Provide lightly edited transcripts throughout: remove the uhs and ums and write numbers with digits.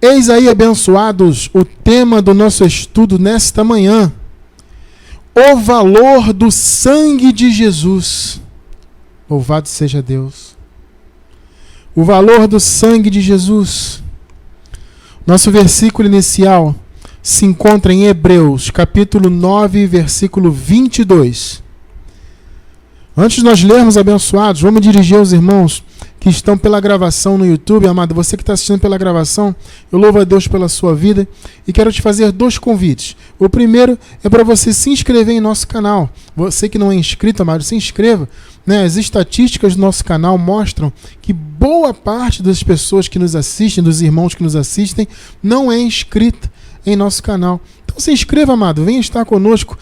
Eis aí, abençoados, o tema do nosso estudo nesta manhã. O valor do sangue de Jesus. Louvado seja Deus. O valor do sangue de Jesus. Nosso versículo inicial se encontra em Hebreus, capítulo 9, versículo 22. Antes de nós lermos, abençoados, vamos dirigir aos irmãos que estão pela gravação no YouTube. Amado, você que está assistindo pela gravação, eu louvo a Deus pela sua vida e quero te fazer 2 convites. O primeiro é para você se inscrever em nosso canal. Você que não é inscrito, amado, se inscreva. As estatísticas do nosso canal mostram que boa parte das pessoas que nos assistem, dos irmãos que nos assistem, não é inscrita em nosso canal. Então se inscreva, amado, venha estar conosco,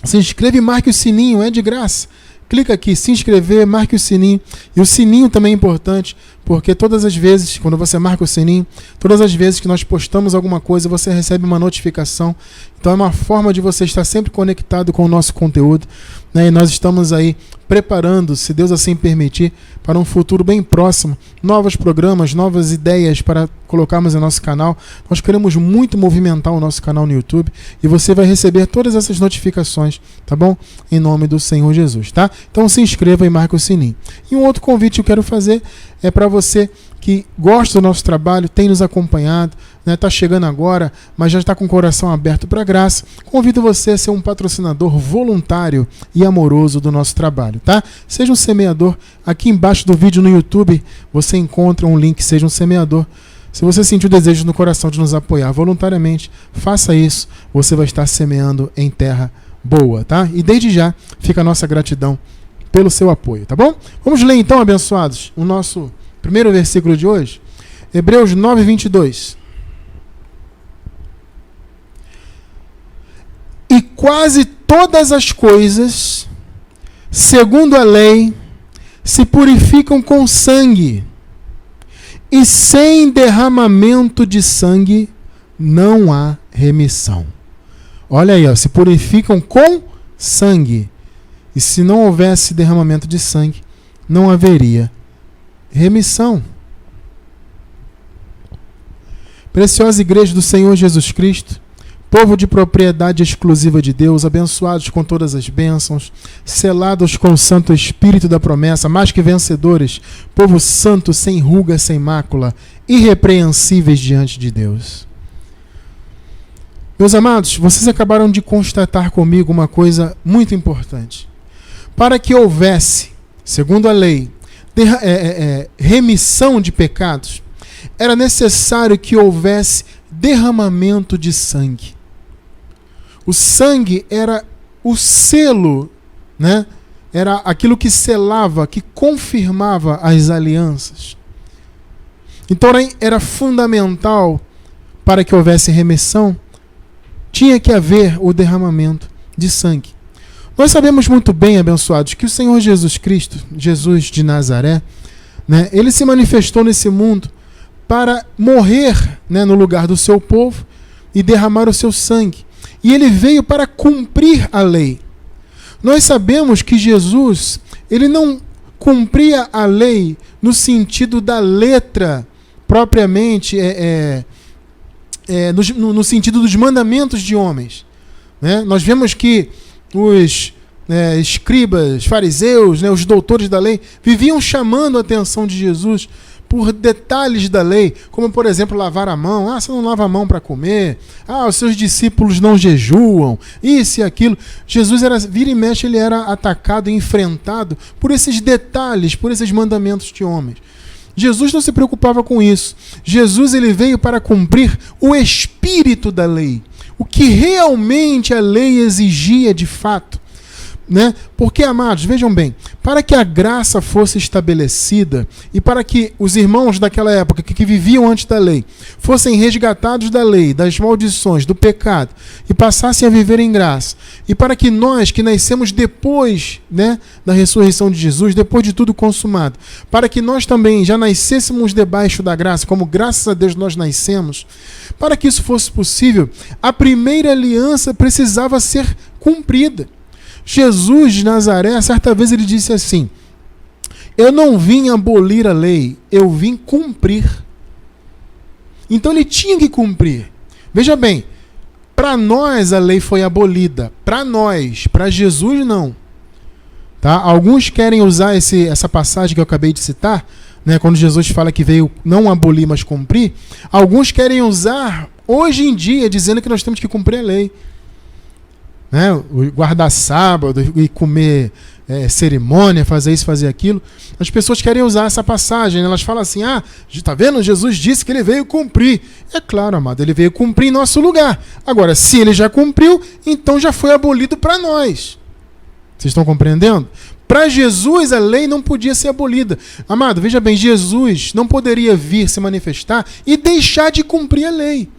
Se inscreva e marque o sininho, é de graça. Clica aqui, se inscrever, marque o sininho. E o sininho também é importante, porque todas as vezes, quando você marca o sininho, todas as vezes que nós postamos alguma coisa, você recebe uma notificação. Então é uma forma de você estar sempre conectado com o nosso conteúdo. E nós estamos aí preparando, se Deus assim permitir, para um futuro bem próximo, novos programas, novas ideias para colocarmos em nosso canal. Nós queremos muito movimentar o nosso canal no YouTube e você vai receber todas essas notificações, tá bom? Em nome do Senhor Jesus, tá? Então se inscreva e marque o sininho. E um outro convite que eu quero fazer é para você que gosta do nosso trabalho, tem nos acompanhado, está chegando agora, mas já está com o coração aberto para a graça. Convido você a ser um patrocinador voluntário e amoroso do nosso trabalho, tá? Seja um semeador. Aqui embaixo do vídeo no YouTube você encontra um link, seja um semeador. Se você sentir o desejo no coração de nos apoiar voluntariamente, faça isso. Você vai estar semeando em terra boa, tá? E desde já fica a nossa gratidão pelo seu apoio, tá bom? Vamos ler então, abençoados, o nosso primeiro versículo de hoje. Hebreus 9, 22. E quase todas as coisas, segundo a lei, se purificam com sangue, e sem derramamento de sangue não há remissão. Olha aí, se purificam com sangue. E se não houvesse derramamento de sangue, não haveria remissão. Preciosa igreja do Senhor Jesus Cristo, povo de propriedade exclusiva de Deus, abençoados com todas as bênçãos, selados com o Santo Espírito da promessa, mais que vencedores, povo santo, sem ruga, sem mácula, irrepreensíveis diante de Deus. Meus amados, vocês acabaram de constatar comigo uma coisa muito importante. Para que houvesse, segundo a lei, remissão de pecados, era necessário que houvesse derramamento de sangue. O sangue era o selo, Era aquilo que selava, que confirmava as alianças. Então era fundamental para que houvesse remissão, tinha que haver o derramamento de sangue. Nós sabemos muito bem, abençoados, que o Senhor Jesus Cristo, Jesus de Nazaré, ele se manifestou nesse mundo para morrer, no lugar do seu povo e derramar o seu sangue. E ele veio para cumprir a lei. Nós sabemos que Jesus, ele não cumpria a lei no sentido da letra, propriamente, no sentido dos mandamentos de homens. Nós vemos que os escribas, fariseus, os doutores da lei, viviam chamando a atenção de Jesus por detalhes da lei, como, por exemplo, lavar a mão. Você não lava a mão para comer. Os seus discípulos não jejuam. Isso e aquilo. Jesus, vira e mexe, ele era atacado e enfrentado por esses detalhes, por esses mandamentos de homens. Jesus não se preocupava com isso. Jesus, ele veio para cumprir o espírito da lei, o que realmente a lei exigia de fato. Porque, amados, vejam bem, para que a graça fosse estabelecida e para que os irmãos daquela época que viviam antes da lei fossem resgatados da lei, das maldições, do pecado e passassem a viver em graça, e para que nós que nascemos depois da ressurreição de Jesus, depois de tudo consumado, para que nós também já nascêssemos debaixo da graça, como graças a Deus nós nascemos, para que isso fosse possível, a primeira aliança precisava ser cumprida. Jesus de Nazaré, certa vez ele disse assim: eu não vim abolir a lei, eu vim cumprir. Então ele tinha que cumprir. Veja bem, para nós a lei foi abolida. Para nós, para Jesus não. Tá? Alguns querem usar essa passagem que eu acabei de citar, né, quando Jesus fala que veio não abolir, mas cumprir. Alguns querem usar hoje em dia, dizendo que nós temos que cumprir a lei. Né? Guardar sábado e comer cerimônia, fazer isso, fazer aquilo. As pessoas querem usar essa passagem, né? Elas falam assim, tá vendo? Jesus disse que ele veio cumprir. É claro, amado, ele veio cumprir em nosso lugar. Agora, se ele já cumpriu, então já foi abolido para nós. Vocês estão compreendendo? Para Jesus a lei não podia ser abolida. Amado, veja bem, Jesus não poderia vir se manifestar e deixar de cumprir a lei.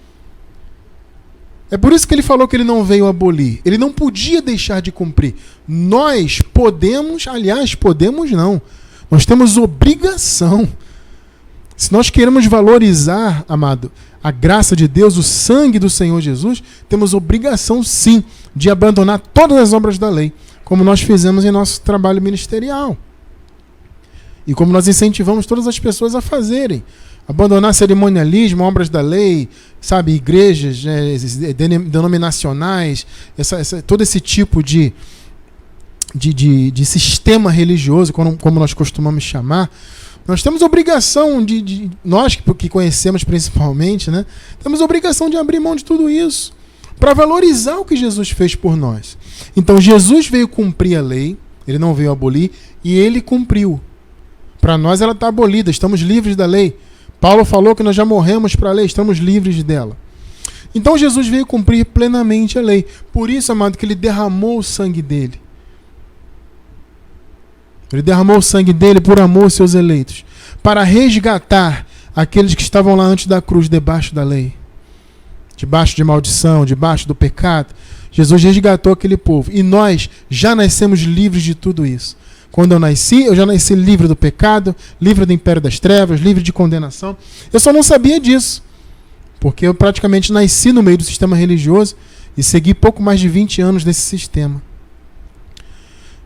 É por isso que ele falou que ele não veio abolir. Ele não podia deixar de cumprir. Nós podemos, aliás, podemos não. Nós temos obrigação. Se nós queremos valorizar, amado, a graça de Deus, o sangue do Senhor Jesus, temos obrigação sim de abandonar todas as obras da lei, como nós fizemos em nosso trabalho ministerial. E como nós incentivamos todas as pessoas a fazerem. Abandonar cerimonialismo, obras da lei, sabe, igrejas denominacionais, todo esse tipo de sistema religioso, como nós costumamos chamar. Nós temos obrigação nós que conhecemos principalmente, né, temos obrigação de abrir mão de tudo isso para valorizar o que Jesus fez por nós. Então Jesus veio cumprir a lei, ele não veio abolir, e ele cumpriu. Para nós ela está abolida, estamos livres da lei. Paulo falou que nós já morremos para a lei, estamos livres dela. Então Jesus veio cumprir plenamente a lei. Por isso, amado, que ele derramou o sangue dele. Ele derramou o sangue dele por amor aos seus eleitos, para resgatar aqueles que estavam lá antes da cruz, debaixo da lei, debaixo de maldição, debaixo do pecado. Jesus resgatou aquele povo. E nós já nascemos livres de tudo isso. Quando eu já nasci livre do pecado, livre do império das trevas, livre de condenação. Eu só não sabia disso, porque eu praticamente nasci no meio do sistema religioso e segui pouco mais de 20 anos nesse sistema.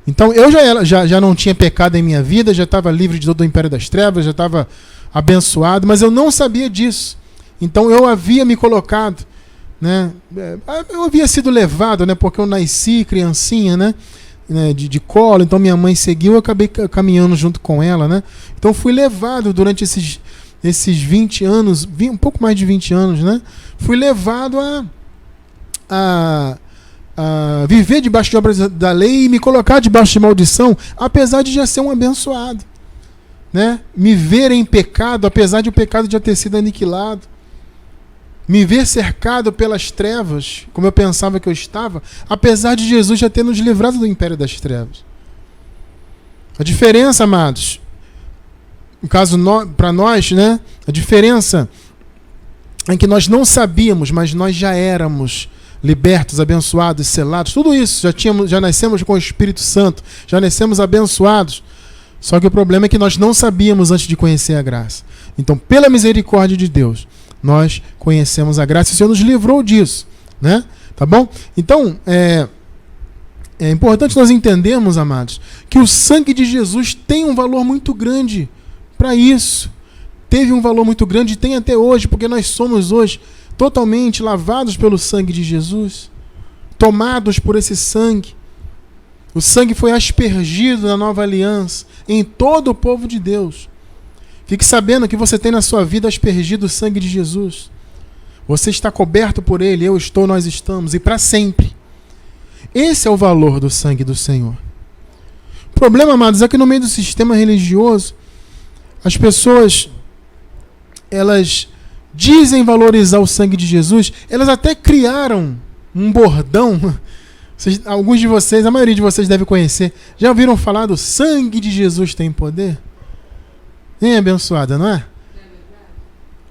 Então eu já não tinha pecado em minha vida, já estava livre de todo o império das trevas, já estava abençoado, mas eu não sabia disso. Então eu havia me colocado, né? Eu havia sido levado, né? Porque eu nasci criancinha, né? De colo, então minha mãe seguiu, eu acabei caminhando junto com ela, né? Então fui levado durante esses 20 anos, um pouco mais de 20 anos, né? Fui levado a viver debaixo de obras da lei e me colocar debaixo de maldição, apesar de já ser um abençoado, né? Me ver em pecado, apesar de o pecado já ter sido aniquilado. Me ver cercado pelas trevas, como eu pensava que eu estava, apesar de Jesus já ter nos livrado do império das trevas. A diferença, amados, no caso para nós, né? A diferença é que nós não sabíamos, mas nós já éramos libertos, abençoados, selados, tudo isso, já nascemos com o Espírito Santo, já nascemos abençoados. Só que o problema é que nós não sabíamos antes de conhecer a graça. Então, pela misericórdia de Deus, nós conhecemos a graça e o Senhor nos livrou disso, né? Tá bom? Então, é importante nós entendermos, amados, que o sangue de Jesus tem um valor muito grande para isso. Teve um valor muito grande e tem até hoje, porque nós somos hoje totalmente lavados pelo sangue de Jesus, tomados por esse sangue. O sangue foi aspergido na nova aliança em todo o povo de Deus. Fique sabendo que você tem na sua vida aspergido o sangue de Jesus. Você está coberto por ele, eu estou, nós estamos, e para sempre. Esse é o valor do sangue do Senhor. O problema, amados, é que no meio do sistema religioso, as pessoas, elas dizem valorizar o sangue de Jesus, elas até criaram um bordão. Alguns de vocês, a maioria de vocês deve conhecer, já ouviram falar do sangue de Jesus tem poder? Nem abençoada, não é?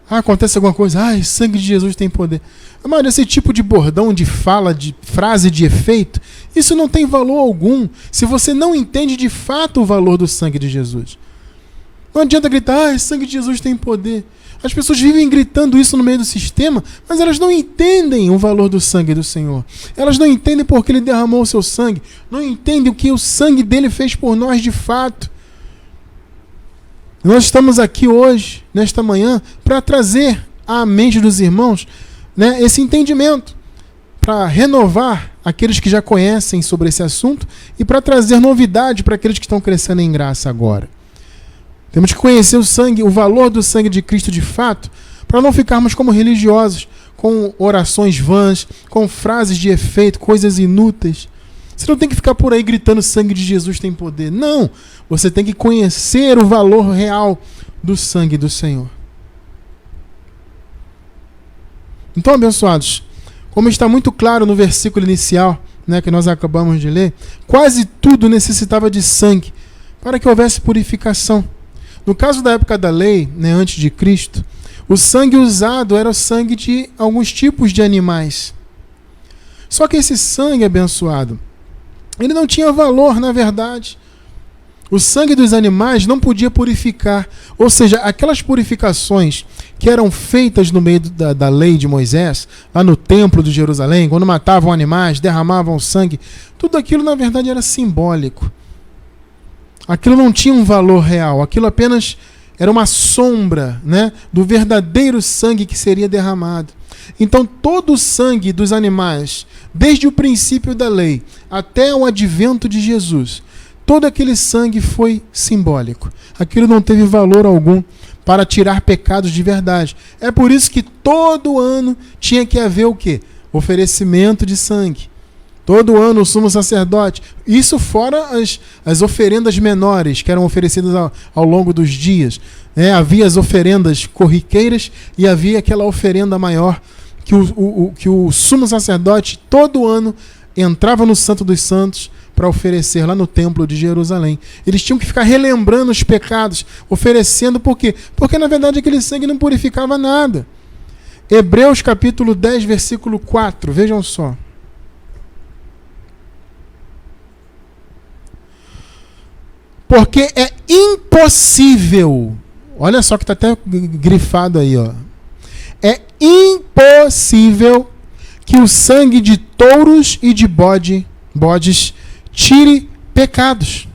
Acontece alguma coisa, sangue de Jesus tem poder. Mas esse tipo de bordão, de fala, de frase de efeito, isso não tem valor algum se você não entende de fato o valor do sangue de Jesus. Não adianta gritar, sangue de Jesus tem poder. As pessoas vivem gritando isso no meio do sistema, mas elas não entendem o valor do sangue do Senhor. Elas não entendem porque ele derramou o seu sangue. Não entendem o que o sangue dele fez por nós de fato. Nós estamos aqui hoje, nesta manhã, para trazer à mente dos irmãos, né, esse entendimento, para renovar aqueles que já conhecem sobre esse assunto e para trazer novidade para aqueles que estão crescendo em graça agora. Temos que conhecer o sangue, o valor do sangue de Cristo de fato, para não ficarmos como religiosos, com orações vãs, com frases de efeito, coisas inúteis. Você não tem que ficar por aí gritando sangue de Jesus tem poder. Não! Você tem que conhecer o valor real do sangue do Senhor. Então, abençoados, como está muito claro no versículo inicial, né, que nós acabamos de ler, quase tudo necessitava de sangue para que houvesse purificação. No caso da época da lei, né, antes de Cristo, o sangue usado era o sangue de alguns tipos de animais. Só que esse sangue abençoado, ele não tinha valor, na verdade. O sangue dos animais não podia purificar. Ou seja, aquelas purificações que eram feitas no meio da lei de Moisés, lá no templo de Jerusalém, quando matavam animais, derramavam sangue, tudo aquilo, na verdade, era simbólico. Aquilo não tinha um valor real. Aquilo apenas era uma sombra, né, do verdadeiro sangue que seria derramado. Então, todo o sangue dos animais, desde o princípio da lei até o advento de Jesus, todo aquele sangue foi simbólico. Aquilo não teve valor algum para tirar pecados de verdade. É por isso que todo ano tinha que haver o quê? Oferecimento de sangue. Todo ano o sumo sacerdote, isso fora as oferendas menores que eram oferecidas ao longo dos dias. Havia as oferendas corriqueiras e havia aquela oferenda maior que o sumo sacerdote todo ano entrava no Santo dos Santos para oferecer lá no templo de Jerusalém. Eles tinham que ficar relembrando os pecados, oferecendo, por quê? Porque na verdade aquele sangue não purificava nada. Hebreus capítulo 10, versículo 4, vejam só. Porque é impossível, olha só que está até grifado aí, ó. É impossível que o sangue de touros e de bodes tire pecados.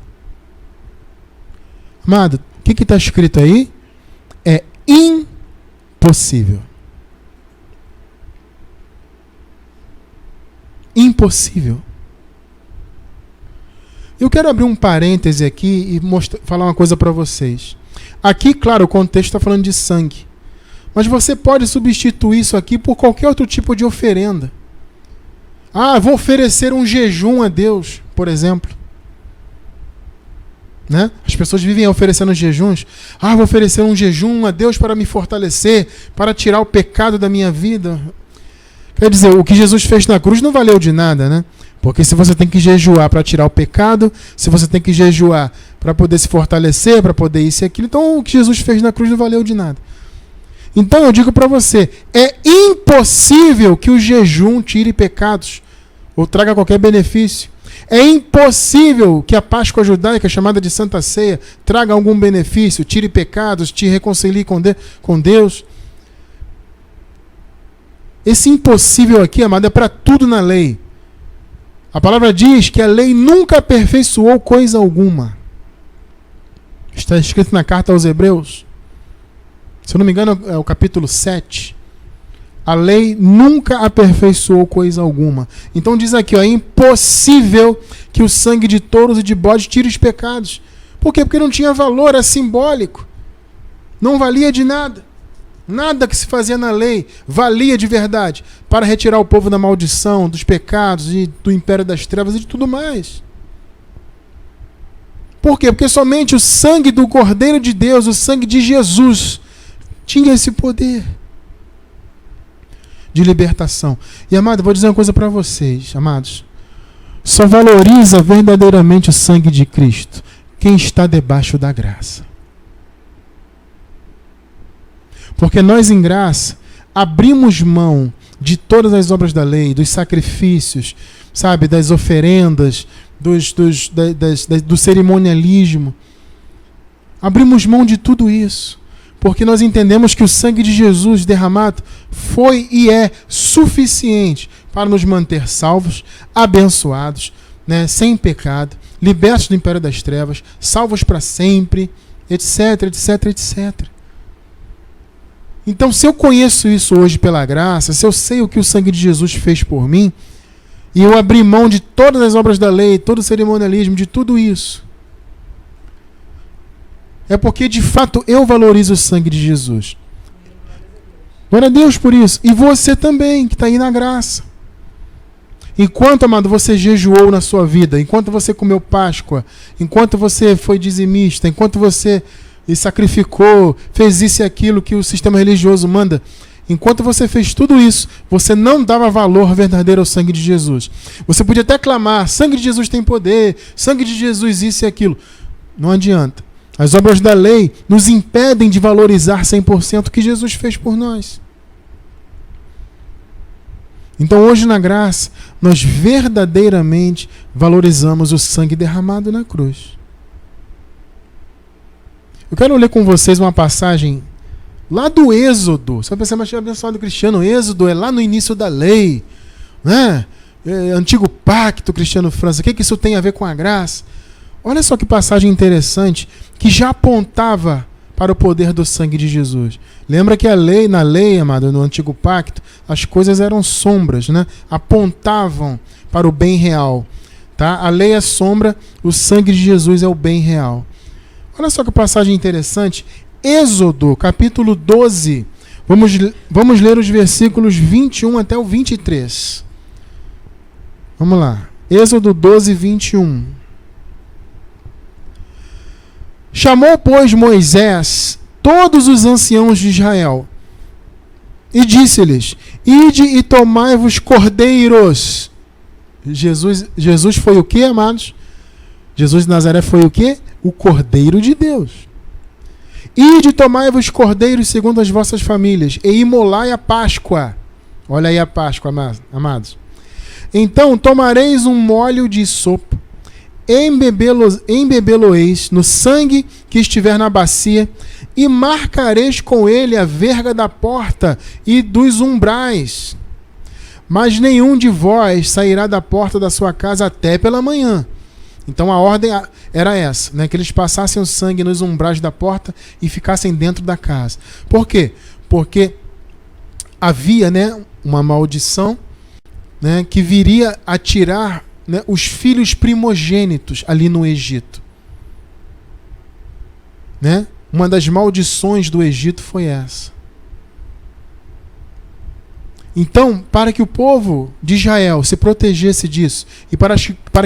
Amado, o que está escrito aí? É impossível. Impossível. Eu quero abrir um parêntese aqui e falar uma coisa para vocês. Aqui, claro, o contexto está falando de sangue. Mas você pode substituir isso aqui por qualquer outro tipo de oferenda. Vou oferecer um jejum a Deus, por exemplo. Né? As pessoas vivem oferecendo jejuns. Vou oferecer um jejum a Deus para me fortalecer, para tirar o pecado da minha vida. Quer dizer, o que Jesus fez na cruz não valeu de nada, né? Porque se você tem que jejuar para tirar o pecado, se você tem que jejuar para poder se fortalecer, para poder isso e aquilo, então o que Jesus fez na cruz não valeu de nada. Então eu digo para você, é impossível que o jejum tire pecados ou traga qualquer benefício. É impossível que a Páscoa judaica, chamada de Santa Ceia, traga algum benefício, tire pecados, te reconcilie com Deus. Esse impossível aqui, amado, é para tudo na lei. A palavra diz que a lei nunca aperfeiçoou coisa alguma. Está escrito na carta aos Hebreus. Se eu não me engano, é o capítulo 7. A lei nunca aperfeiçoou coisa alguma. Então diz aqui, é impossível que o sangue de touros e de bodes tire os pecados. Por quê? Porque não tinha valor, é simbólico. Não valia de nada. Nada que se fazia na lei valia de verdade para retirar o povo da maldição, dos pecados, do império das trevas e de tudo mais. Por quê? Porque somente o sangue do Cordeiro de Deus, o sangue de Jesus, tinha esse poder de libertação. E, amado, vou dizer uma coisa para vocês, amados. Só valoriza verdadeiramente o sangue de Cristo quem está debaixo da graça. Porque nós, em graça, abrimos mão de todas as obras da lei, dos sacrifícios, sabe, das oferendas, do cerimonialismo. Abrimos mão de tudo isso, porque nós entendemos que o sangue de Jesus derramado foi e é suficiente para nos manter salvos, abençoados, né, sem pecado, libertos do império das trevas, salvos para sempre, etc, etc, etc. Então, se eu conheço isso hoje pela graça, se eu sei o que o sangue de Jesus fez por mim, e eu abri mão de todas as obras da lei, todo o cerimonialismo, de tudo isso, é porque de fato eu valorizo o sangue de Jesus. Glória a Deus por isso. E você também, que está aí na graça. Enquanto, amado, você jejuou na sua vida, enquanto você comeu Páscoa, enquanto você foi dizimista, enquanto você sacrificou, fez isso e aquilo que o sistema religioso manda, enquanto você fez tudo isso, você não dava valor verdadeiro ao sangue de Jesus. Você podia até clamar, sangue de Jesus tem poder, sangue de Jesus isso e aquilo. Não adianta. As obras da lei nos impedem de valorizar 100% o que Jesus fez por nós. Então hoje na graça, nós verdadeiramente valorizamos o sangue derramado na cruz. Eu quero ler com vocês uma passagem lá do Êxodo. Você vai pensar, mas abençoado Cristiano, Êxodo é lá no início da lei, né? Antigo pacto, Cristiano França, o que isso tem a ver com a graça? Olha só que passagem interessante, que já apontava para o poder do sangue de Jesus. Lembra que na lei, amado, no Antigo Pacto, as coisas eram sombras, né? Apontavam para o bem real. Tá? A lei é sombra, o sangue de Jesus é o bem real. Olha só que passagem interessante. Êxodo, capítulo 12. Vamos ler os versículos 21 até o 23. Vamos lá. Êxodo 12, 21. Chamou, pois, Moisés todos os anciãos de Israel e disse-lhes: ide e tomai-vos cordeiros. Jesus foi o quê, amados? Jesus de Nazaré foi o quê? O Cordeiro de Deus. Ide e tomai-vos cordeiros segundo as vossas famílias e imolai a Páscoa. Olha aí a Páscoa, amados. Então tomareis um molho de sopo, embebê-lo-eis no sangue que estiver na bacia, e marcareis com ele a verga da porta e dos umbrais. Mas nenhum de vós sairá da porta da sua casa até pela manhã. Então a ordem era essa, né? Que eles passassem o sangue nos umbrais da porta e ficassem dentro da casa. Por quê? Porque havia, né, uma maldição, né, que viria a tirar, né, os filhos primogênitos ali no Egito. Né? Uma das maldições do Egito foi essa. Então, para que o povo de Israel se protegesse disso e para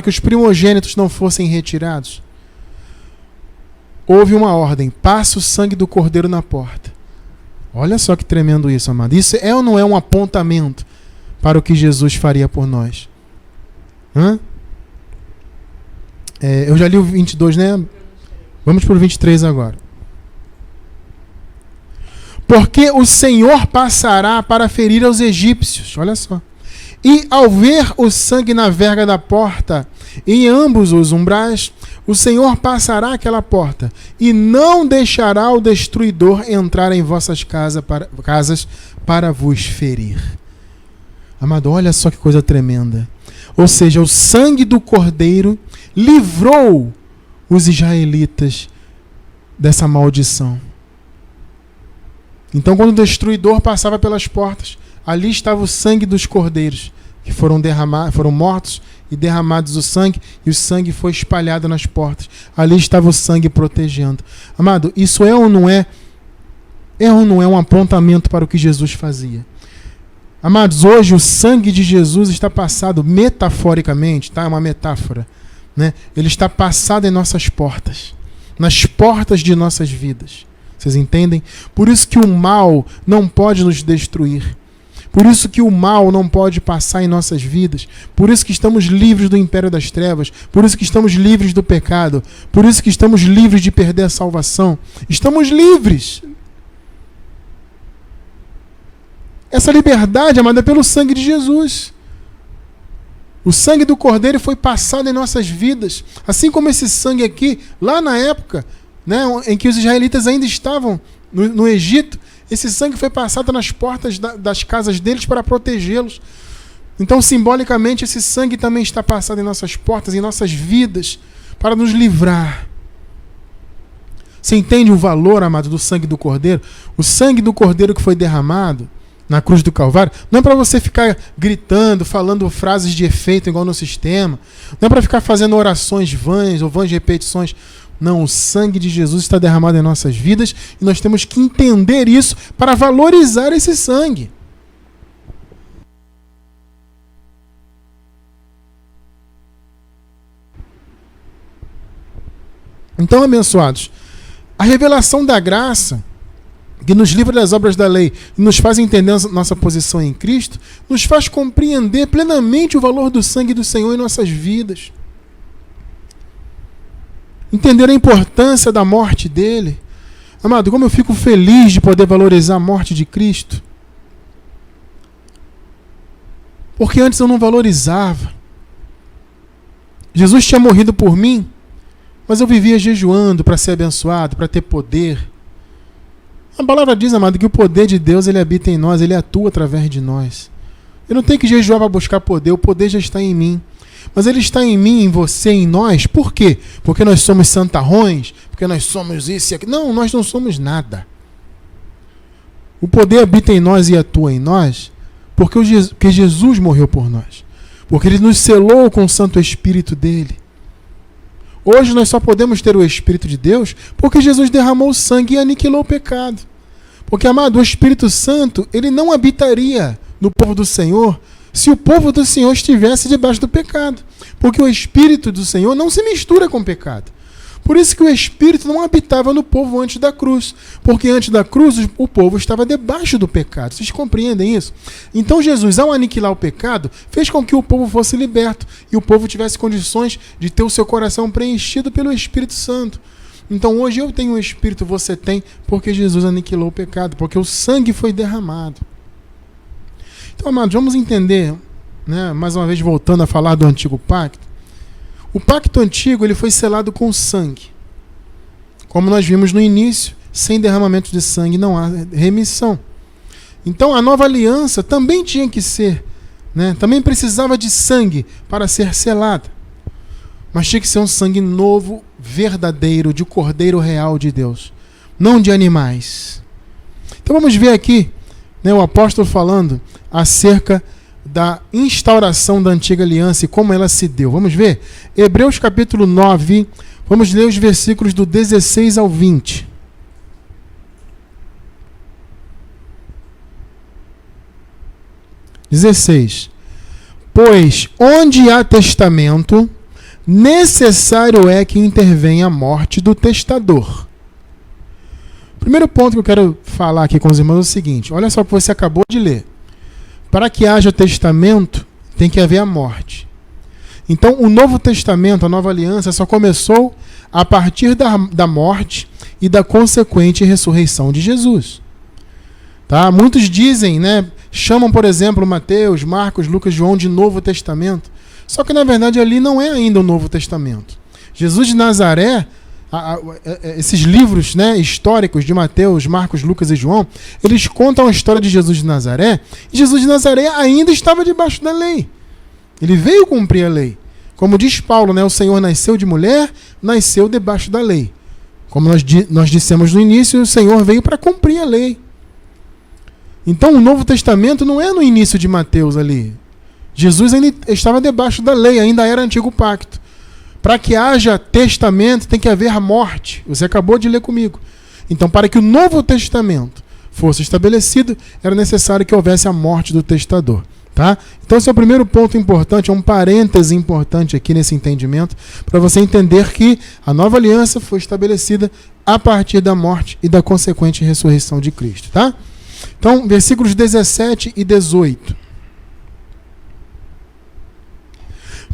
que os primogênitos não fossem retirados, houve uma ordem: passe o sangue do cordeiro na porta. Olha só que tremendo isso, amado. Isso é ou não é um apontamento para o que Jesus faria por nós? Eu já li o 22, né? Vamos para o 23 agora. Porque o Senhor passará para ferir aos egípcios. Olha só. E ao ver o sangue na verga da porta, em ambos os umbrais, o Senhor passará aquela porta e não deixará o destruidor entrar em vossas casas para vos ferir. Amado, olha só que coisa tremenda. Ou seja, o sangue do Cordeiro livrou os israelitas dessa maldição. Então, quando o destruidor passava pelas portas, ali estava o sangue dos cordeiros, que foram mortos e derramados o sangue, e o sangue foi espalhado nas portas. Ali estava o sangue protegendo. Amado, isso é ou não é um apontamento para o que Jesus fazia? Amados, hoje o sangue de Jesus está passado metaforicamente, tá? É uma metáfora, né? Ele está passado em nossas portas, nas portas de nossas vidas. Vocês entendem? Por isso que o mal não pode nos destruir. Por isso que o mal não pode passar em nossas vidas. Por isso que estamos livres do império das trevas. Por isso que estamos livres do pecado. Por isso que estamos livres de perder a salvação. Estamos livres. Essa liberdade, amada, é pelo sangue de Jesus. O sangue do Cordeiro foi passado em nossas vidas. Assim como esse sangue aqui, lá na época, né, em que os israelitas ainda estavam no Egito, esse sangue foi passado nas portas das casas deles para protegê-los. Então, simbolicamente, esse sangue também está passado em nossas portas, em nossas vidas, para nos livrar. Você entende o valor, amado, do sangue do Cordeiro? O sangue do Cordeiro que foi derramado na cruz do Calvário, não é para você ficar gritando, falando frases de efeito igual no sistema, não é para ficar fazendo orações vãs ou vãs de repetições. Não, o sangue de Jesus está derramado em nossas vidas e nós temos que entender isso para valorizar esse sangue. Então, abençoados, a revelação da graça que nos livra das obras da lei e nos faz entender nossa posição em Cristo, nos faz compreender plenamente o valor do sangue do Senhor em nossas vidas. Entender a importância da morte dele. Amado, como eu fico feliz de poder valorizar a morte de Cristo. Porque antes eu não valorizava. Jesus tinha morrido por mim, mas eu vivia jejuando para ser abençoado, para ter poder. A palavra diz, amado, que o poder de Deus ele habita em nós, ele atua através de nós. Eu não tenho que jejuar para buscar poder, o poder já está em mim. Mas ele está em mim, em você, em nós. Por quê? Porque nós somos santarrões? Porque nós somos isso e aquilo? Não, nós não somos nada. O poder habita em nós e atua em nós porque Jesus morreu por nós. Porque ele nos selou com o Santo Espírito dele. Hoje nós só podemos ter o Espírito de Deus porque Jesus derramou o sangue e aniquilou o pecado. Porque, amado, o Espírito Santo, ele não habitaria no povo do Senhor se o povo do Senhor estivesse debaixo do pecado. Porque o Espírito do Senhor não se mistura com o pecado. Por isso que o Espírito não habitava no povo antes da cruz. Porque antes da cruz o povo estava debaixo do pecado. Vocês compreendem isso? Então Jesus, ao aniquilar o pecado, fez com que o povo fosse liberto. E o povo tivesse condições de ter o seu coração preenchido pelo Espírito Santo. Então hoje eu tenho o Espírito, você tem, porque Jesus aniquilou o pecado. Porque o sangue foi derramado. Então, amados, vamos entender, né, mais uma vez voltando a falar do Antigo Pacto. O Pacto Antigo ele foi selado com sangue. Como nós vimos no início, sem derramamento de sangue não há remissão. Então, a nova aliança também tinha que ser, né, também precisava de sangue para ser selada. Mas tinha que ser um sangue novo, verdadeiro, de Cordeiro real de Deus, não de animais. Então, vamos ver aqui, né, o apóstolo falando acerca da instauração da antiga aliança e como ela se deu. Vamos ver? Hebreus capítulo 9, vamos ler os versículos do 16 ao 20. Pois onde há testamento, necessário é que intervenha a morte do testador. O primeiro ponto que eu quero falar aqui com os irmãos é o seguinte: olha só o que você acabou de ler. Para que haja testamento, tem que haver a morte. Então, o Novo Testamento, a Nova Aliança, só começou a partir da morte e da consequente ressurreição de Jesus. Tá? Muitos dizem, né, chamam, por exemplo, Mateus, Marcos, Lucas, João de Novo Testamento. Só que, na verdade, ali não é ainda o Novo Testamento. Jesus de Nazaré, esses livros, né, históricos de Mateus, Marcos, Lucas e João, eles contam a história de Jesus de Nazaré, e Jesus de Nazaré ainda estava debaixo da lei. Ele veio cumprir a lei. Como diz Paulo, né, o Senhor nasceu de mulher, nasceu debaixo da lei. Como nós dissemos no início, o Senhor veio para cumprir a lei. Então o Novo Testamento não é no início de Mateus ali. Jesus ainda estava debaixo da lei, ainda era Antigo Pacto. Para que haja testamento, tem que haver morte. Você acabou de ler comigo. Então, para que o Novo Testamento fosse estabelecido, era necessário que houvesse a morte do testador. Tá? Então, esse é o primeiro ponto importante, é um parêntese importante aqui nesse entendimento, para você entender que a nova aliança foi estabelecida a partir da morte e da consequente ressurreição de Cristo. Tá? Então, versículos 17 e 18.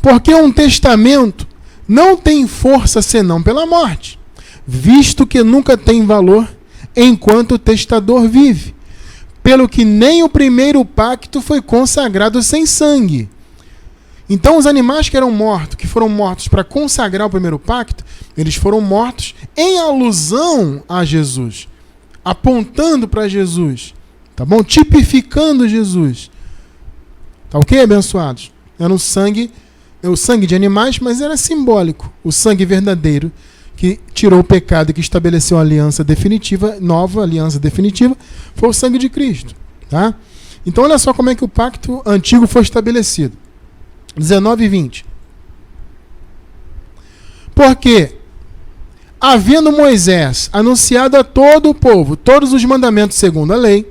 Porque um testamento não tem força senão pela morte, visto que nunca tem valor enquanto o testador vive, pelo que nem o primeiro pacto foi consagrado sem sangue. Então os animais que eram mortos, que foram mortos para consagrar o primeiro pacto, eles foram mortos em alusão a Jesus, apontando para Jesus, tá bom? Tipificando Jesus. Tá ok, abençoados? Era o sangue de animais, mas era simbólico. O sangue verdadeiro que tirou o pecado e que estabeleceu a aliança definitiva, nova aliança definitiva, foi o sangue de Cristo. Tá? Então olha só como é que o pacto antigo foi estabelecido. 19 e 20. Porque, havendo Moisés anunciado a todo o povo todos os mandamentos segundo a lei,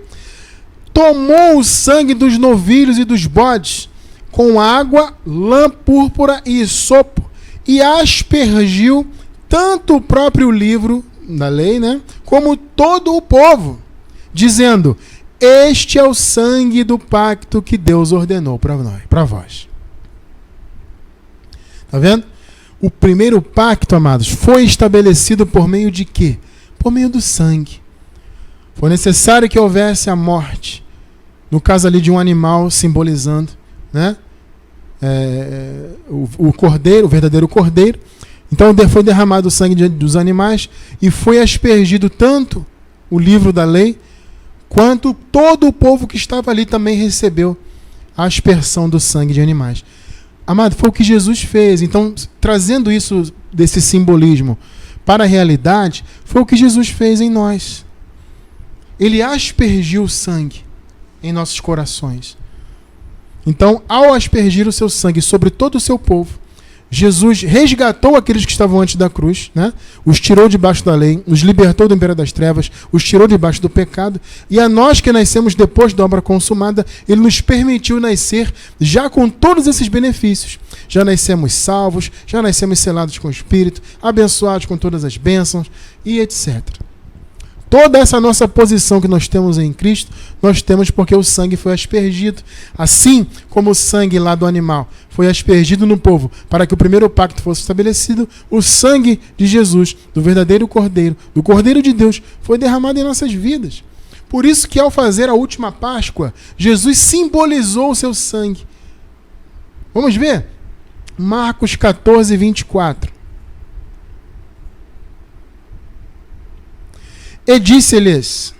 tomou o sangue dos novilhos e dos bodes com água, lã púrpura e sopo e aspergiu tanto o próprio livro da lei, né, como todo o povo, dizendo: este é o sangue do pacto que Deus ordenou para vós. Tá vendo? O primeiro pacto, amados, foi estabelecido por meio de quê? Por meio do sangue. Foi necessário que houvesse a morte, no caso ali de um animal, simbolizando, né, o cordeiro, o verdadeiro cordeiro. Então foi derramado o sangue dos animais e foi aspergido tanto o livro da lei, quanto todo o povo que estava ali também recebeu a aspersão do sangue de animais. Amado, foi o que Jesus fez. Então, trazendo isso, desse simbolismo para a realidade, foi o que Jesus fez em nós. Ele aspergiu o sangue em nossos corações. Então, ao aspergir o seu sangue sobre todo o seu povo, Jesus resgatou aqueles que estavam antes da cruz, né? Os tirou debaixo da lei, os libertou do império das trevas, os tirou debaixo do pecado, e a nós que nascemos depois da obra consumada, Ele nos permitiu nascer já com todos esses benefícios. Já nascemos salvos, já nascemos selados com o Espírito, abençoados com todas as bênçãos e etc. Toda essa nossa posição que nós temos em Cristo, nós temos porque o sangue foi aspergido. Assim como o sangue lá do animal foi aspergido no povo para que o primeiro pacto fosse estabelecido, o sangue de Jesus, do verdadeiro Cordeiro, do Cordeiro de Deus, foi derramado em nossas vidas. Por isso que ao fazer a última Páscoa, Jesus simbolizou o seu sangue. Vamos ver? Marcos 14, 24. E disse-lhes: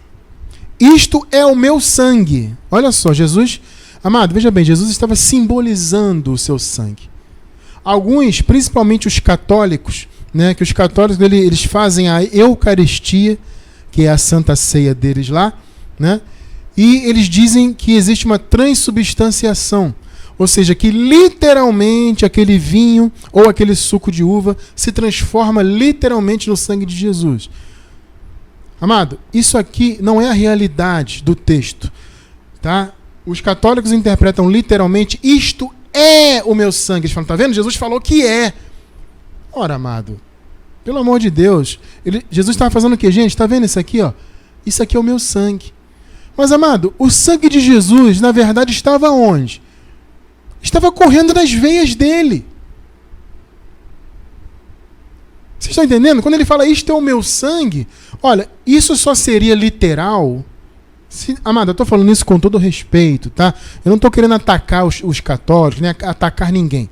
isto é o meu sangue. Olha só, Jesus, amado, veja bem, Jesus estava simbolizando o seu sangue. Alguns, principalmente os católicos, né, que os católicos eles fazem a Eucaristia, que é a Santa Ceia deles lá, né, e eles dizem que existe uma transubstanciação, ou seja, que literalmente aquele vinho ou aquele suco de uva se transforma literalmente no sangue de Jesus. Amado, isso aqui não é a realidade do texto, tá? Os católicos interpretam literalmente: isto é o meu sangue. Eles falam: tá vendo? Jesus falou que é. Ora, amado, pelo amor de Deus, Jesus estava fazendo o quê, gente? Tá vendo isso aqui, ó? Isso aqui é o meu sangue. Mas, amado, o sangue de Jesus, na verdade, estava onde? Estava correndo nas veias dele. Vocês estão entendendo? Quando ele fala: isto é o meu sangue, olha, isso só seria literal. Amado, eu estou falando isso com todo respeito, tá? Eu não estou querendo atacar os católicos, nem atacar ninguém.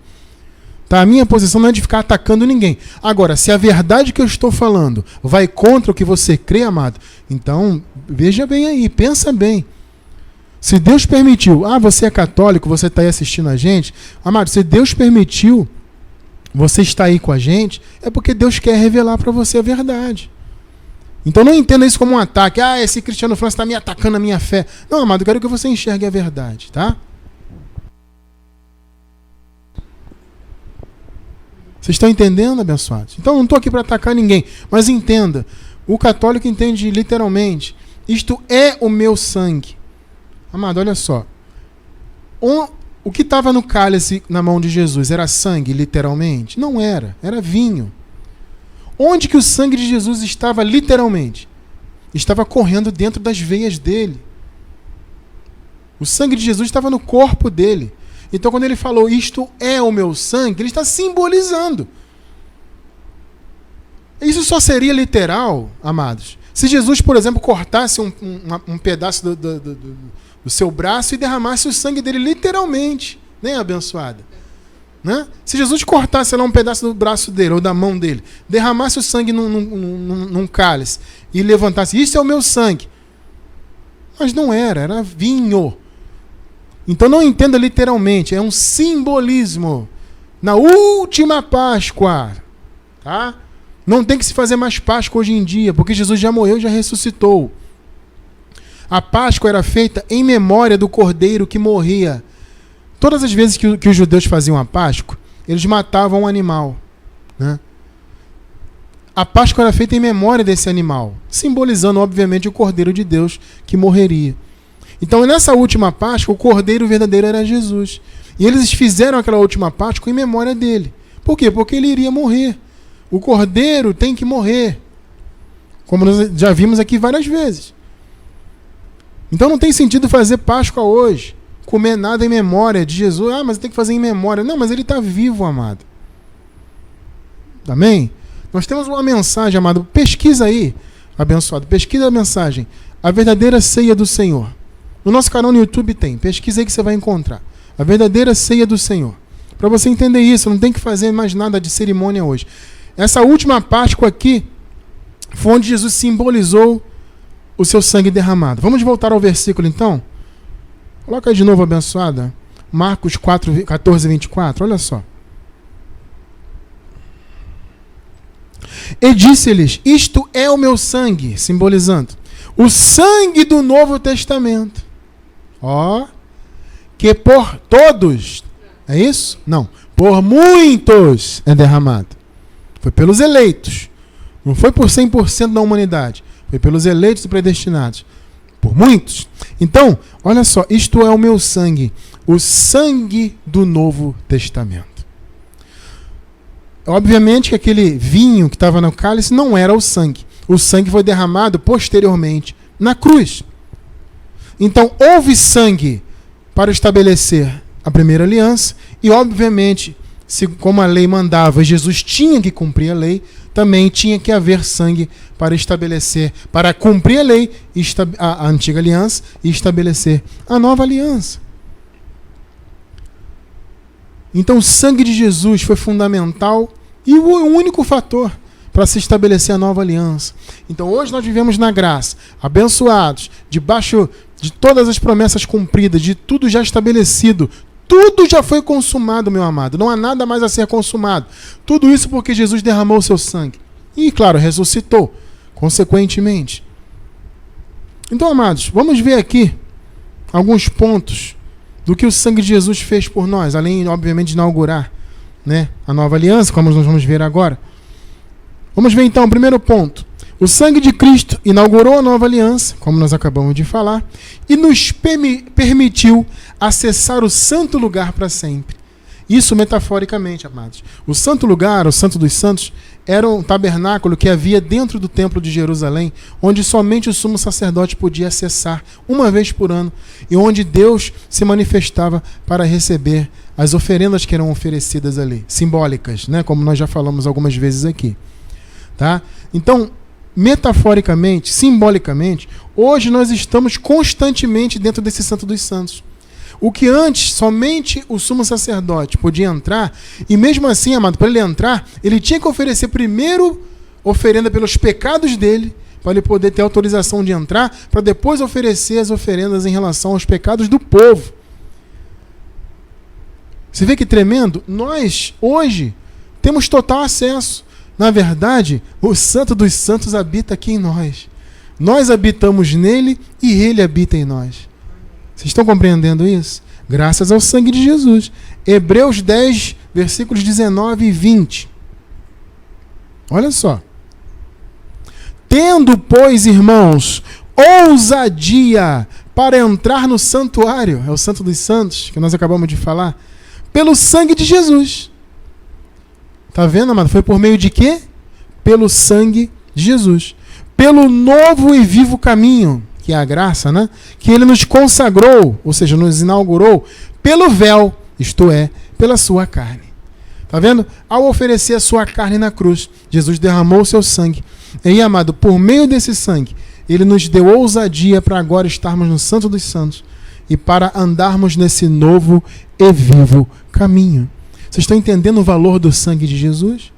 Tá? A minha posição não é de ficar atacando ninguém. Agora, se a verdade que eu estou falando vai contra o que você crê, amado, então veja bem aí, pensa bem. Se Deus permitiu, você é católico, você está aí assistindo a gente, amado, se Deus permitiu você está aí com a gente, é porque Deus quer revelar para você a verdade. Então não entenda isso como um ataque. Esse Cristiano França está me atacando a minha fé. Não, amado, eu quero que você enxergue a verdade, tá? Vocês estão entendendo, abençoados? Então não estou aqui para atacar ninguém, mas entenda, o católico entende literalmente: isto é o meu sangue. Amado, olha só. O que estava no cálice na mão de Jesus era sangue, literalmente? Não era, era vinho. Onde que o sangue de Jesus estava literalmente? Estava correndo dentro das veias dele. O sangue de Jesus estava no corpo dele. Então quando ele falou: isto é o meu sangue, ele está simbolizando. Isso só seria literal, amados, se Jesus, por exemplo, cortasse um pedaço do seu braço e derramasse o sangue dele literalmente, né, abençoada? Né? Se Jesus cortasse lá um pedaço do braço dele ou da mão dele, derramasse o sangue num cálice e levantasse: isso é o meu sangue. Mas não era vinho. Então não entenda literalmente, é um simbolismo. Na última Páscoa, tá? Não tem que se fazer mais Páscoa hoje em dia, porque Jesus já morreu e já ressuscitou. A Páscoa era feita em memória do cordeiro que morria. Todas as vezes que os judeus faziam a Páscoa, eles matavam um animal, né? A Páscoa era feita em memória desse animal, simbolizando, obviamente, o Cordeiro de Deus que morreria. Então, nessa última Páscoa, o Cordeiro verdadeiro era Jesus. E eles fizeram aquela última Páscoa em memória dele. Por quê? Porque ele iria morrer. O Cordeiro tem que morrer. Como nós já vimos aqui várias vezes. Então, não tem sentido fazer Páscoa hoje. Comer nada em memória de Jesus. Ah, mas tem que fazer em memória. Não, mas ele está vivo, amado. Amém? Nós temos uma mensagem, amado. Pesquisa aí, abençoado. Pesquisa a mensagem. A verdadeira ceia do Senhor. No nosso canal no YouTube tem. Pesquisa aí que você vai encontrar. A verdadeira ceia do Senhor. Para você entender isso, não tem que fazer mais nada de cerimônia hoje. Essa última Páscoa aqui foi onde Jesus simbolizou o seu sangue derramado. Vamos voltar ao versículo então? Coloca aí de novo, abençoada. Marcos 4, 14 e 24. Olha só. E disse-lhes: isto é o meu sangue, simbolizando o sangue do Novo Testamento. Ó, que por todos, é isso? Não, por muitos é derramado. Foi pelos eleitos. Não foi por 100% da humanidade. Foi pelos eleitos e predestinados. Por muitos. Então, olha só, isto é o meu sangue, o sangue do Novo Testamento. Obviamente que aquele vinho que estava no cálice não era o sangue. O sangue foi derramado posteriormente na cruz. Então, houve sangue para estabelecer a primeira aliança e, obviamente, como a lei mandava, Jesus tinha que cumprir a lei, também tinha que haver sangue para estabelecer, para cumprir a lei, a antiga aliança e estabelecer a nova aliança. Então o sangue de Jesus foi fundamental e o único fator para se estabelecer a nova aliança. Então hoje nós vivemos na graça, abençoados, debaixo de todas as promessas cumpridas, de tudo já estabelecido. Tudo já foi consumado, meu amado. Não há nada mais a ser consumado. Tudo isso porque Jesus derramou o seu sangue. E, claro, ressuscitou, consequentemente. Então, amados, vamos ver aqui alguns pontos do que o sangue de Jesus fez por nós, além, obviamente, de inaugurar, né, a nova aliança, como nós vamos ver agora. Vamos ver, então, o primeiro ponto. O sangue de Cristo inaugurou a nova aliança, como nós acabamos de falar, e nos permitiu acessar o santo lugar para sempre. Isso metaforicamente, amados. O santo lugar, o Santo dos Santos, era um tabernáculo que havia dentro do templo de Jerusalém, onde somente o sumo sacerdote podia acessar uma vez por ano, e onde Deus se manifestava para receber as oferendas que eram oferecidas ali, simbólicas, né? Como nós já falamos algumas vezes aqui. Tá? Então, metaforicamente, simbolicamente, hoje nós estamos constantemente dentro desse Santo dos Santos. O que antes somente o sumo sacerdote podia entrar, e mesmo assim, amado, para ele entrar, ele tinha que oferecer primeiro oferenda pelos pecados dele, para ele poder ter autorização de entrar, para depois oferecer as oferendas em relação aos pecados do povo. Você vê que tremendo? Nós, hoje, temos total acesso. Na verdade, o Santo dos Santos habita aqui em nós. Nós habitamos nele e ele habita em nós. Vocês estão compreendendo isso? Graças ao sangue de Jesus. Hebreus 10, versículos 19 e 20. Olha só. Tendo, pois, irmãos, ousadia para entrar no santuário, é o Santo dos Santos, que nós acabamos de falar, pelo sangue de Jesus. Está vendo, amado? Foi por meio de quê? Pelo sangue de Jesus. Pelo novo e vivo caminho, que é a graça, né? Que ele nos consagrou, ou seja, nos inaugurou, pelo véu, isto é, pela sua carne. Está vendo? Ao oferecer a sua carne na cruz, Jesus derramou o seu sangue. E aí, amado, por meio desse sangue, ele nos deu ousadia para agora estarmos no Santo dos Santos e para andarmos nesse novo e vivo caminho. Vocês estão entendendo o valor do sangue de Jesus?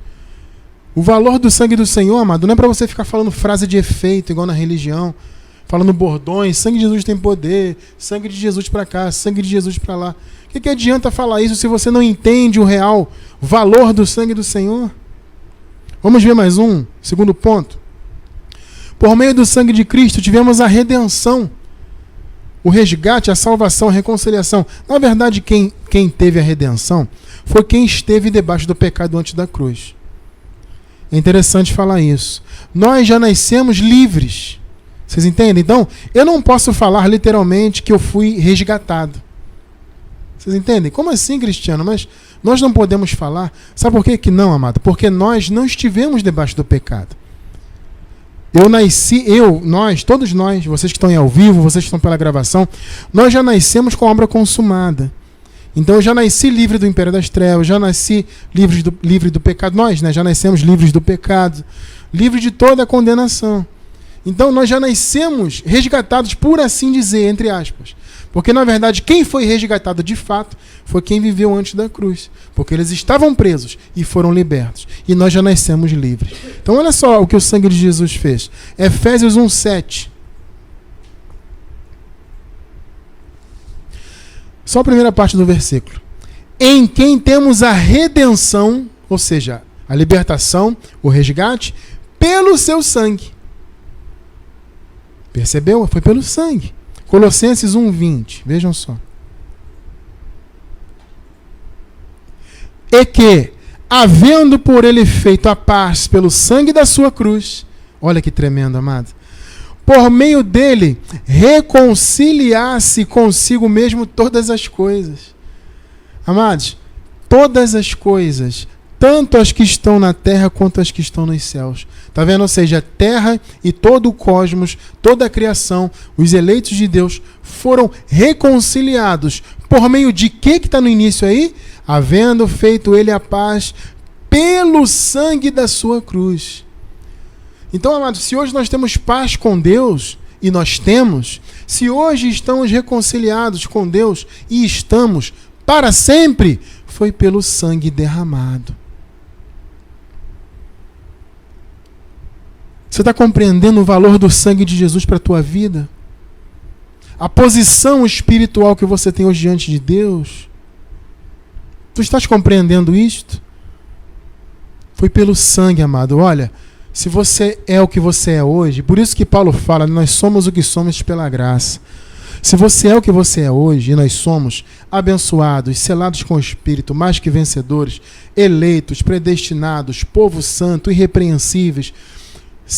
O valor do sangue do Senhor, amado, não é para você ficar falando frase de efeito, igual na religião, falando bordões, sangue de Jesus tem poder, sangue de Jesus para cá, sangue de Jesus para lá. O que adianta falar isso se você não entende o real valor do sangue do Senhor? Vamos ver mais um, segundo ponto. Por meio do sangue de Cristo, tivemos a redenção, o resgate, a salvação, a reconciliação. Na verdade, quem teve a redenção foi quem esteve debaixo do pecado antes da cruz. É interessante falar isso. Nós já nascemos livres. Vocês entendem? Então, eu não posso falar literalmente que eu fui resgatado. Vocês entendem? Como assim, Cristiano? Mas nós não podemos falar. Sabe por que não, amado? Porque nós não estivemos debaixo do pecado. Todos nós, vocês que estão aí ao vivo, vocês que estão pela gravação, nós já nascemos com a obra consumada. Então eu já nasci livre do império das trevas, já nasci livre do pecado. Nós, né, já nascemos livres do pecado, livres de toda a condenação. Então nós já nascemos resgatados, por assim dizer, entre aspas. Porque na verdade quem foi resgatado de fato foi quem viveu antes da cruz. Porque eles estavam presos e foram libertos. E nós já nascemos livres. Então olha só o que o sangue de Jesus fez. Efésios 1:7. Só a primeira parte do versículo. Em quem temos a redenção, ou seja, a libertação, o resgate, pelo seu sangue. Percebeu? Foi pelo sangue. Colossenses 1:20. Vejam só. E que, havendo por ele feito a paz pelo sangue da sua cruz, olha que tremendo, amado, por meio dele reconciliasse consigo mesmo todas as coisas. Amados, todas as coisas, tanto as que estão na terra quanto as que estão nos céus. Está vendo? Ou seja, a terra e todo o cosmos, toda a criação, os eleitos de Deus foram reconciliados. Por meio de que está no início aí? Havendo feito ele a paz pelo sangue da sua cruz. Então, amados, se hoje nós temos paz com Deus, e nós temos, se hoje estamos reconciliados com Deus, e estamos para sempre, foi pelo sangue derramado. Você está compreendendo o valor do sangue de Jesus para a tua vida? A posição espiritual que você tem hoje diante de Deus? Tu estás compreendendo isto? Foi pelo sangue, amado. Olha, se você é o que você é hoje, por isso que Paulo fala, nós somos o que somos pela graça. Se você é o que você é hoje, e nós somos abençoados, selados com o Espírito, mais que vencedores, eleitos, predestinados, povo santo, irrepreensíveis,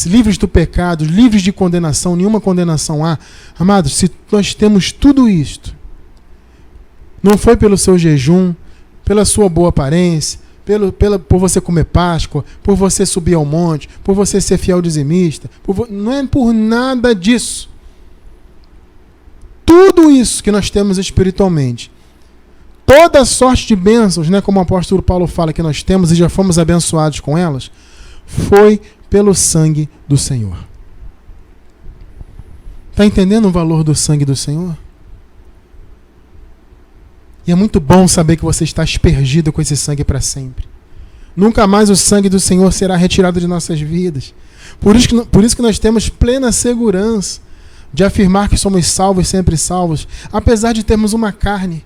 livres do pecado, livres de condenação, nenhuma condenação há. Amados, se nós temos tudo isto, não foi pelo seu jejum, pela sua boa aparência, por você comer Páscoa, por você subir ao monte, por você ser fiel dizimista, não é por nada disso. Tudo isso que nós temos espiritualmente, toda sorte de bênçãos, né, como o apóstolo Paulo fala que nós temos e já fomos abençoados com elas, foi pelo sangue do Senhor. Está entendendo o valor do sangue do Senhor? E é muito bom saber que você está aspergido com esse sangue para sempre. Nunca mais o sangue do Senhor será retirado de nossas vidas. Por isso que nós temos plena segurança de afirmar que somos salvos, sempre salvos, apesar de termos uma carne,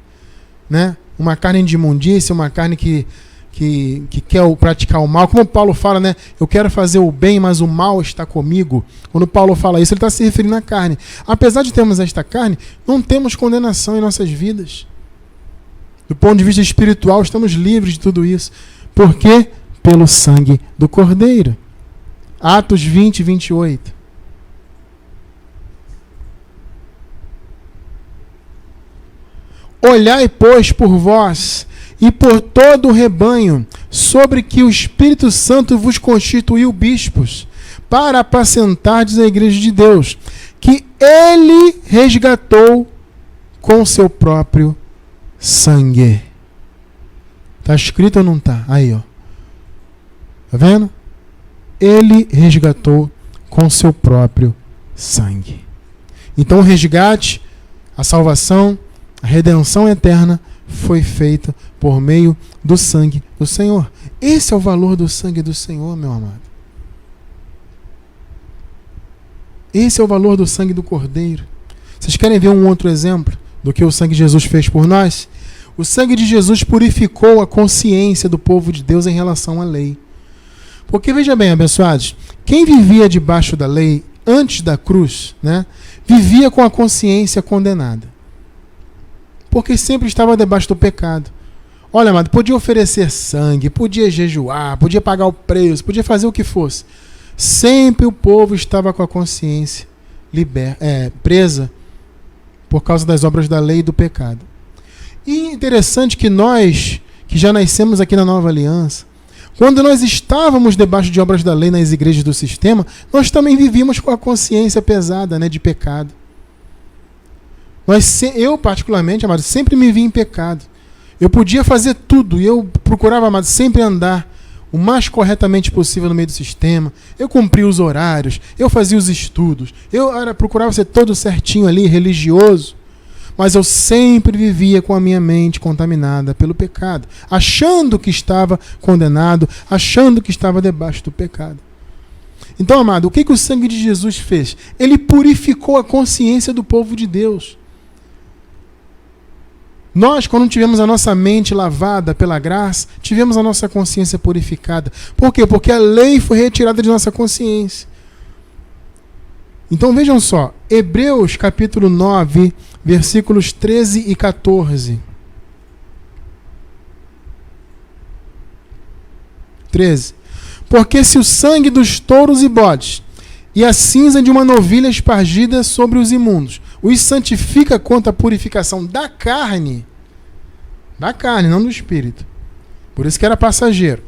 né? Uma carne de imundícia, uma carne que quer praticar o mal. Como Paulo fala, né? Eu quero fazer o bem, mas o mal está comigo. Quando Paulo fala isso, ele está se referindo à carne. Apesar de termos esta carne, não temos condenação em nossas vidas. Do ponto de vista espiritual, estamos livres de tudo isso. Por quê? Pelo sangue do Cordeiro. Atos 20, 28. Olhai, pois, por vós e por todo o rebanho, sobre que o Espírito Santo vos constituiu bispos, para apacentardes a igreja de Deus, que ele resgatou com seu próprio sangue. Está escrito ou não está? Aí, ó. Tá vendo? Ele resgatou com seu próprio sangue. Então o resgate, a salvação, a redenção eterna foi feita por meio do sangue do Senhor. Esse é o valor do sangue do Senhor, meu amado. Esse é o valor do sangue do Cordeiro. Vocês querem ver um outro exemplo do que o sangue de Jesus fez por nós? O sangue de Jesus purificou a consciência do povo de Deus em relação à lei. Porque veja bem, abençoados, quem vivia debaixo da lei antes da cruz, né, vivia com a consciência condenada. Porque sempre estava debaixo do pecado. Olha, amado, podia oferecer sangue, podia jejuar, podia pagar o preço, podia fazer o que fosse. Sempre o povo estava com a consciência presa por causa das obras da lei e do pecado. E interessante que nós, que já nascemos aqui na Nova Aliança, quando nós estávamos debaixo de obras da lei nas igrejas do sistema, nós também vivíamos com a consciência pesada, né, de pecado. Eu, particularmente, amado, sempre me vi em pecado. Eu podia fazer tudo e eu procurava, amado, sempre andar o mais corretamente possível no meio do sistema. Eu cumpria os horários, eu fazia os estudos, procurava ser todo certinho ali, religioso. Mas eu sempre vivia com a minha mente contaminada pelo pecado, achando que estava condenado, achando que estava debaixo do pecado. Então, amado, o que o sangue de Jesus fez? Ele purificou a consciência do povo de Deus. Nós, quando tivemos a nossa mente lavada pela graça, tivemos a nossa consciência purificada. Por quê? Porque a lei foi retirada de nossa consciência. Então vejam só, Hebreus capítulo 9, versículos 13 e 14. 13. Porque se o sangue dos touros e bodes e a cinza de uma novilha espargida sobre os imundos os santifica quanto à purificação da carne, não do espírito. Por isso que era passageiro.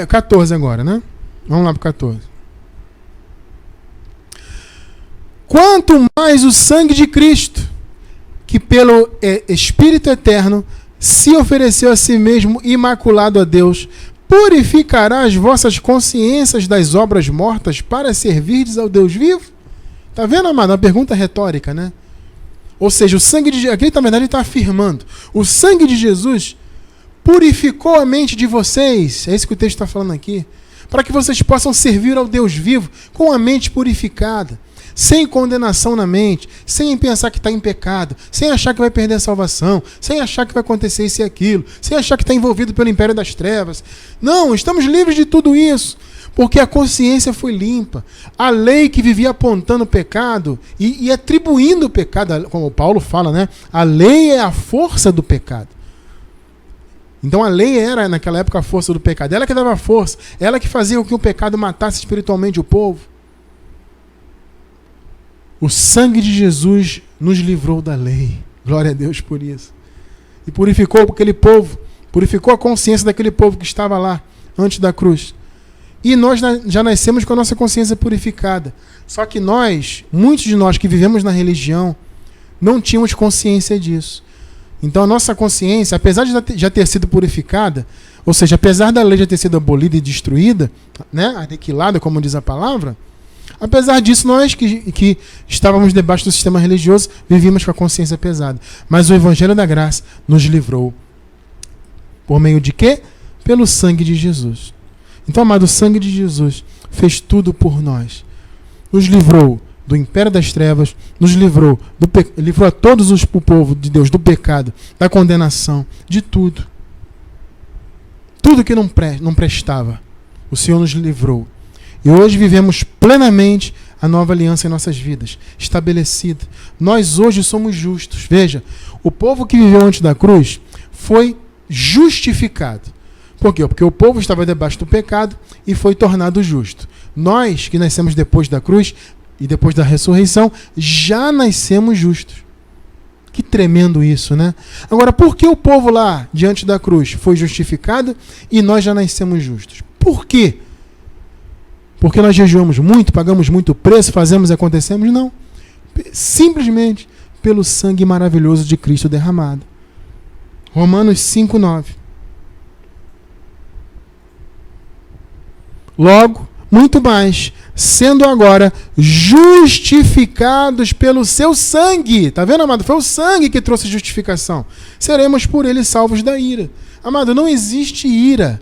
14 agora, né? Vamos lá para 14. Quanto mais o sangue de Cristo, que pelo Espírito Eterno se ofereceu a si mesmo imaculado a Deus, purificará as vossas consciências das obras mortas para servirdes ao Deus vivo? Tá vendo, amado? Uma pergunta retórica, né? Ou seja, o sangue de Jesus, aqui na verdade ele está afirmando, o sangue de Jesus purificou a mente de vocês, é isso que o texto está falando aqui, para que vocês possam servir ao Deus vivo com a mente purificada, sem condenação na mente, sem pensar que está em pecado, sem achar que vai perder a salvação, sem achar que vai acontecer isso e aquilo, sem achar que está envolvido pelo império das trevas. Não, estamos livres de tudo isso, porque a consciência foi limpa. A lei que vivia apontando o pecado e atribuindo o pecado, como Paulo fala, né? A lei é a força do pecado. Então a lei era, naquela época, a força do pecado. Ela que dava força, ela que fazia com que o pecado matasse espiritualmente o povo. O sangue de Jesus nos livrou da lei. Glória a Deus por isso. E purificou aquele povo, purificou a consciência daquele povo que estava lá antes da cruz. E nós já nascemos com a nossa consciência purificada. Só que muitos de nós que vivemos na religião, não tínhamos consciência disso. Então a nossa consciência, apesar de já ter sido purificada, ou seja, apesar da lei já ter sido abolida e destruída, né, aniquilada, como diz a palavra, apesar disso, nós que estávamos debaixo do sistema religioso, vivíamos com a consciência pesada. Mas o Evangelho da Graça nos livrou. Por meio de quê? Pelo sangue de Jesus. Então, amado, o sangue de Jesus fez tudo por nós. Nos livrou do império das trevas, nos livrou a todos o povo de Deus do pecado, da condenação, de tudo. Tudo que não prestava, o Senhor nos livrou. E hoje vivemos plenamente a nova aliança em nossas vidas, estabelecida. Nós hoje somos justos. Veja, o povo que viveu antes da cruz foi justificado. Por quê? Porque o povo estava debaixo do pecado e foi tornado justo. Nós, que nascemos depois da cruz e depois da ressurreição, já nascemos justos. Que tremendo isso, né? Agora, por que o povo lá, diante da cruz, foi justificado e nós já nascemos justos? Por quê? Porque nós jejuamos muito, pagamos muito preço, fazemos e acontecemos? Não. Simplesmente pelo sangue maravilhoso de Cristo derramado. Romanos 5:9. Logo, muito mais, sendo agora justificados pelo seu sangue. Está vendo, amado? Foi o sangue que trouxe justificação. Seremos por ele salvos da ira. Amado, não existe ira.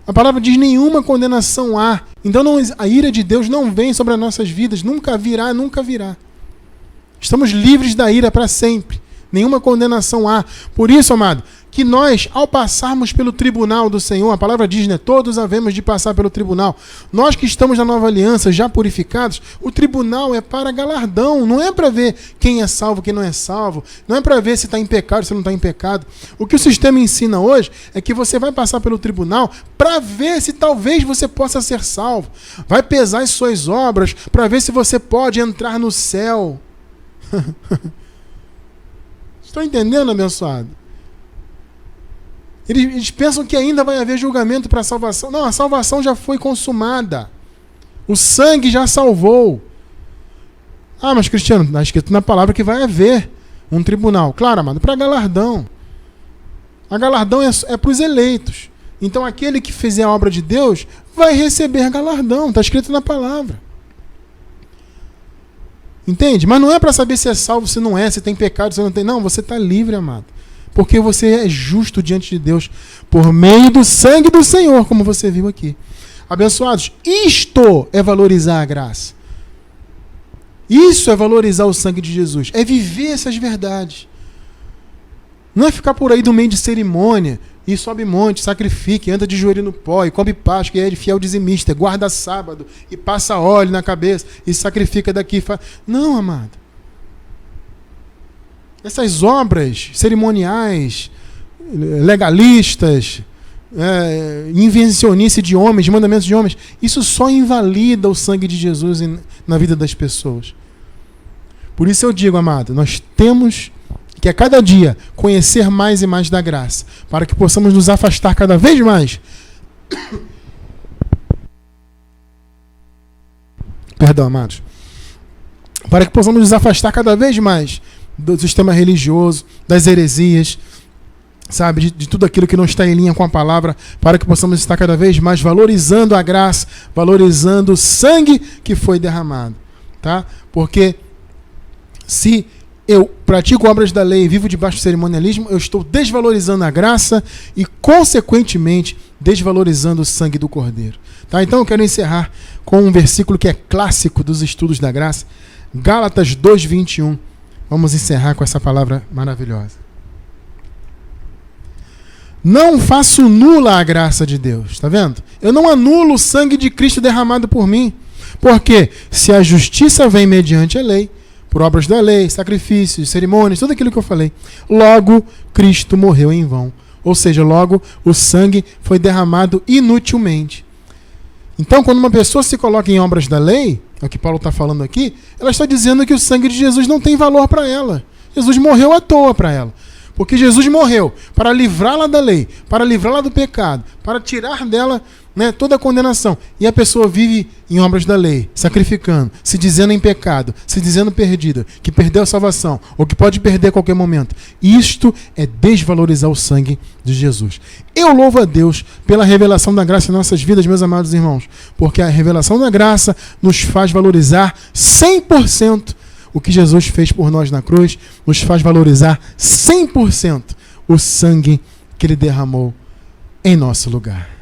A palavra diz nenhuma condenação há. Então a ira de Deus não vem sobre as nossas vidas. Nunca virá, nunca virá. Estamos livres da ira para sempre. Nenhuma condenação há. Por isso, amado, que nós, ao passarmos pelo tribunal do Senhor, a palavra diz, né? Todos havemos de passar pelo tribunal. Nós que estamos na nova aliança, já purificados, o tribunal é para galardão, não é para ver quem é salvo, quem não é salvo, não é para ver se está em pecado, se não está em pecado. O que o sistema ensina hoje é que você vai passar pelo tribunal para ver se talvez você possa ser salvo. Vai pesar as suas obras para ver se você pode entrar no céu. Estão entendendo, abençoado? Eles pensam que ainda vai haver julgamento para a salvação. Não, a salvação já foi consumada. O sangue já salvou. Ah, mas Cristiano, está escrito na palavra que vai haver um tribunal. Claro, amado, para galardão. A galardão é para os eleitos. Então aquele que fizer a obra de Deus vai receber galardão. Está escrito na palavra. Entende? Mas não é para saber se é salvo, se não é, se tem pecado, se não tem. Não, você está livre, amado. Porque você é justo diante de Deus por meio do sangue do Senhor, como você viu aqui. Abençoados, isto é valorizar a graça. Isso é valorizar o sangue de Jesus. É viver essas verdades. Não é ficar por aí do meio de cerimônia e sobe monte, sacrifica, anda de joelho no pó, e come Páscoa, e é de fiel dizimista, guarda sábado, e passa óleo na cabeça, e sacrifica daqui. Não, amado. Essas obras cerimoniais, legalistas, invencionice de homens, de mandamentos de homens, isso só invalida o sangue de Jesus na vida das pessoas. Por isso eu digo, amado, nós temos que a cada dia conhecer mais e mais da graça, para que possamos nos afastar cada vez mais. Perdão, amados. Para que possamos nos afastar cada vez mais do sistema religioso, das heresias, sabe, de tudo aquilo que não está em linha com a palavra, para que possamos estar cada vez mais valorizando a graça, valorizando o sangue que foi derramado, tá? Porque se eu pratico obras da lei e vivo debaixo do cerimonialismo, eu estou desvalorizando a graça e, consequentemente, desvalorizando o sangue do Cordeiro. Tá? Então eu quero encerrar com um versículo que é clássico dos estudos da graça, Gálatas 2:21. Vamos encerrar com essa palavra maravilhosa. Não faço nula a graça de Deus. Tá vendo? Eu não anulo o sangue de Cristo derramado por mim. Porque se a justiça vem mediante a lei, por obras da lei, sacrifícios, cerimônias, tudo aquilo que eu falei, logo Cristo morreu em vão. Ou seja, logo o sangue foi derramado inutilmente. Então, quando uma pessoa se coloca em obras da lei, é o que Paulo está falando aqui, ela está dizendo que o sangue de Jesus não tem valor para ela. Jesus morreu à toa para ela. Porque Jesus morreu para livrá-la da lei, para livrá-la do pecado, para tirar dela, né, toda a condenação. E a pessoa vive em obras da lei, sacrificando, se dizendo em pecado, se dizendo perdida, que perdeu a salvação, ou que pode perder a qualquer momento. Isto é desvalorizar o sangue de Jesus. Eu louvo a Deus pela revelação da graça em nossas vidas, meus amados irmãos, porque a revelação da graça nos faz valorizar 100% o que Jesus fez por nós na cruz, nos faz valorizar 100% o sangue que Ele derramou em nosso lugar.